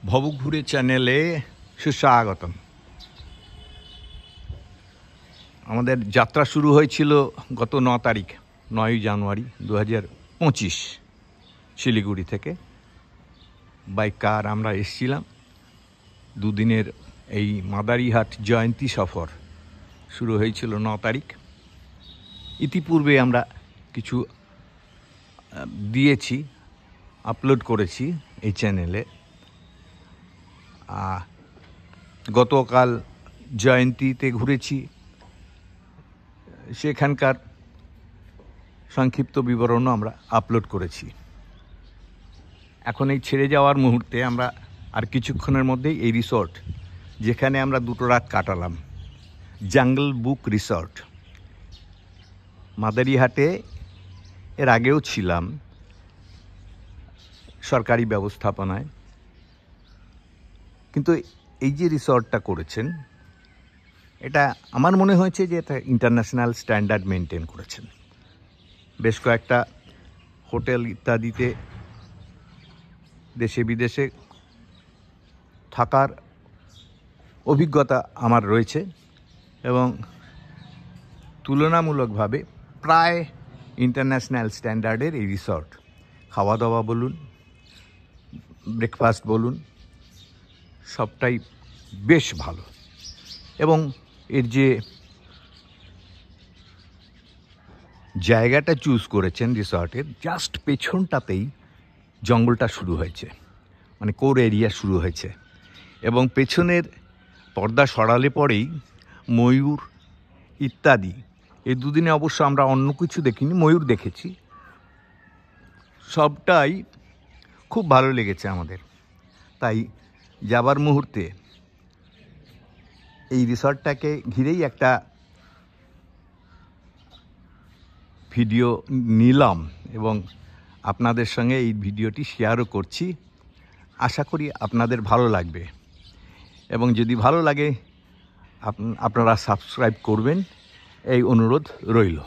ভবঘুরে চ্যানেলে সুস্বাগতম। আমাদের যাত্রা শুরু হয়েছিল গত 9 তারিখ 9 জানুয়ারি 2025 শিলিগুড়ি থেকে। বাই কার আমরা এসেছিলাম। দুদিনের এই মাদারিহাট জয়ন্তী সফর শুরু হয়েছিল 9 তারিখ। ইতিপূর্বে আমরা কিছু দিয়েছি, আপলোড করেছি এই চ্যানেলে। গতকাল জয়ন্তীতে ঘুরেছি, সেখানকার সংক্ষিপ্ত বিবরণও আমরা আপলোড করেছি। এখন এই ছেড়ে যাওয়ার মুহূর্তে আমরা আর কিছুক্ষণের মধ্যেই এই রিসর্ট, যেখানে আমরা 2 রাত কাটালাম, জঙ্গল বুক রিসর্ট, মাদারিহাটে এর আগেও ছিলাম সরকারি ব্যবস্থাপনায়, কিন্তু এই যে রিসর্টটা করেছেন এটা আমার মনে হয়েছে যে এটা ইন্টারন্যাশনাল স্ট্যান্ডার্ড মেনটেন করেছেন। বেশ কয়েকটা হোটেল ইত্যাদিতে দেশে বিদেশে থাকার অভিজ্ঞতা আমার রয়েছে এবং তুলনামূলকভাবে প্রায় ইন্টারন্যাশনাল স্ট্যান্ডার্ডের এই রিসর্ট। খাওয়া দাওয়া বলুন, ব্রেকফাস্ট বলুন, সবটাই বেশ ভালো। এবং এর যে জায়গাটা চুজ করেছেন রিসর্টের জাস্ট পেছনটাতেই জঙ্গলটা শুরু হয়েছে, মানে কোর এরিয়া শুরু হয়েছে, এবং পেছনের পর্দা সরালে পরেই ময়ূর ইত্যাদি। এই দুদিনে অবশ্য আমরা অন্য কিছু দেখিনি, ময়ূর দেখেছি। সবটাই খুব ভালো লেগেছে আমাদের। তাই যাবার মুহূর্তে এই রিসর্টটাকে ঘিরেই একটা ভিডিও নিলাম এবং আপনাদের সঙ্গে এই ভিডিওটি শেয়ারও করছি। আশা করি আপনাদের ভালো লাগবে এবং যদি ভালো লাগে আপনারা সাবস্ক্রাইব করবেন, এই অনুরোধ রইল।